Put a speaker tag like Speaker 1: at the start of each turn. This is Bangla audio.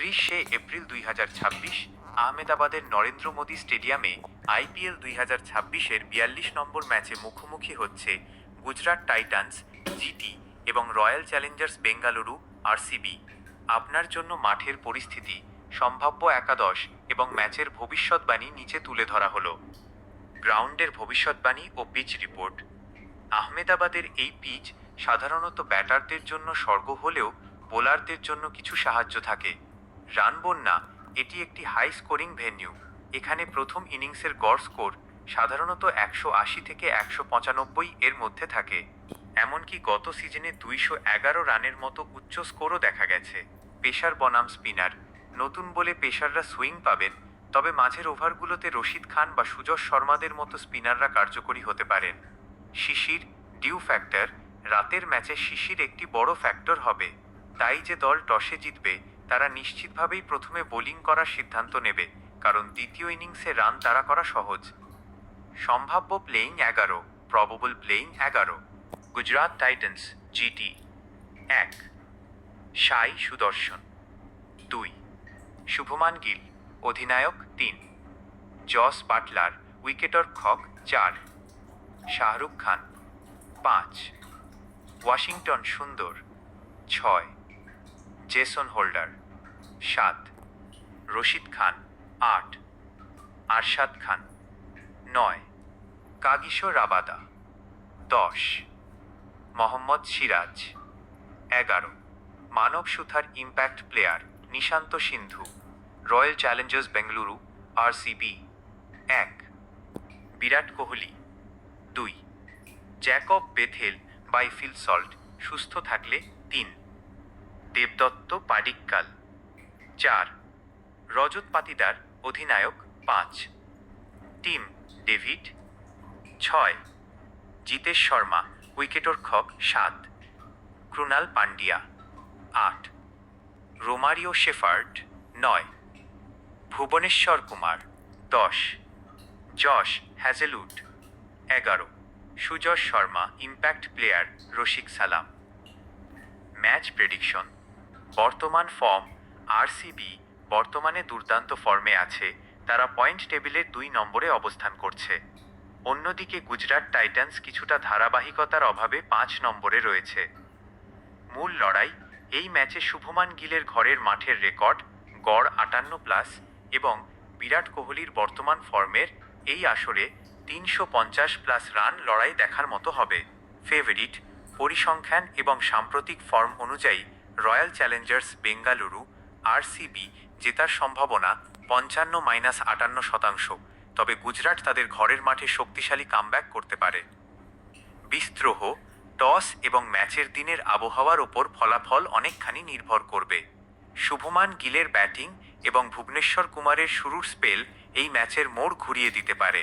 Speaker 1: 30 এপ্রিল 2026 আহমেদাবাদের নরেন্দ্র মোদী স্টেডিয়ামে আইপিএল 2026-এর 42 নম্বর ম্যাচে মুখোমুখি হচ্ছে গুজরাট টাইটান্স জিটি এবং রয়্যাল চ্যালেঞ্জার্স বেঙ্গালুরু আরসিবি। আপনার জন্য মাঠের পরিস্থিতি, সম্ভাব্য একাদশ এবং ম্যাচের ভবিষ্যৎবাণী নিচে তুলে ধরা হলো। গ্রাউন্ডের ভবিষ্যৎবাণী ও পিচ রিপোর্ট। আহমেদাবাদের এই পিচ সাধারণত ব্যাটারদের জন্য স্বর্গ হলেও বোলারদের জন্য কিছু সাহায্য থাকে। রান বন্যা, এটি একটি হাই স্কোরিং ভেন্যু। এখানে প্রথম ইনিংসের গড় স্কোর সাধারণত 180 থেকে 195 এর মধ্যে থাকে। এমনকি গত সিজনে 211 রানের মতো উচ্চ স্কোরও দেখা গেছে। পেসার বনাম স্পিনার। নতুন বলে পেসাররা সুইং পাবেন, তবে মাঝের ওভারগুলোতে রশিদ খান বা সুযশ শর্মাদের মতো স্পিনাররা কার্যকরী হতে পারেন। শিশির, ডিউ ফ্যাক্টর। রাতের ম্যাচে শিশির একটি বড় ফ্যাক্টর হবে, তাই যে দল টসে জিতবে তারা নিশ্চিতভাবেই প্রথমে বোলিং করার সিদ্ধান্ত নেবে, কারণ দ্বিতীয় ইনিংসে রান তাড়া করা সহজ। সম্ভাব্য playing 11, probable playing 11। Gujarat Titans GT 1 সাই সুদর্শন, 2 শুভমান গিল অধিনায়ক, 3 Jos Buttler উইকেটরক্ষক, 4 Shahrukh Khan, 5 Washington সুন্দর, 6 জেসন হোল্ডার, 7 রশিদ খান, 8 আরশাদ খান, 9 কাগিসো রাবাদা, 10 মোহাম্মদ সিরাজ, 11 মানব সুথার ইম্প্যাক্ট প্লেয়ার নিশান্ত সিন্ধু, royal Challengers Bengaluru RCB, 1 Virat Kohli, 2 Jacob Bethell বাইফিল salt সুস্থ থাকলে, 3 দেবদত্ত পাডিক্কাল, 4 রজত পাতিদার অধিনায়ক, 5 টিম ডেভিড, 6 জিতেশ শর্মা উইকেটরক্ষক, 7 Krunal Pandya, 8 Romario Shepherd, 9 Bhuvneshwar Kumar, 10 Josh Hazlewood, 11 Suyash Sharma impact player Rasikh Salam. Match prediction. বর্তমান ফর্ম। আরসিবি বর্তমানে দুর্দান্ত ফর্মে আছে, তারা পয়েন্ট টেবিলের 2 নম্বরে অবস্থান করছে। অন্যদিকে গুজরাট টাইটান্স কিছুটা ধারাবাহিকতার অভাবে 5 নম্বরে রয়েছে। মূল লড়াই। এই ম্যাচে শুভমান গিলের ঘরের মাঠের রেকর্ড গড় 58+ এবং বিরাট কোহলির বর্তমান ফর্মের এই আসরে 350+ রান লড়াই দেখার মতো হবে। ফেভারিট। পরিসংখ্যান এবং সাম্প্রতিক ফর্ম অনুযায়ী রয়্যাল চ্যালেঞ্জার্স বেঙ্গালুরু আরসিবি জেতার সম্ভাবনা 55-58%, তবে গুজরাট তাদের ঘরের মাঠে শক্তিশালী কামব্যাক করতে পারে। বিদ্রোহ। টস এবং ম্যাচের দিনের আবহাওয়ার ওপর ফলাফল অনেকখানি নির্ভর করবে। শুভমান গিলের ব্যাটিং এবং ভুবনেশ্বর কুমারের শুরুর স্পেল এই ম্যাচের মোড় ঘুরিয়ে দিতে পারে।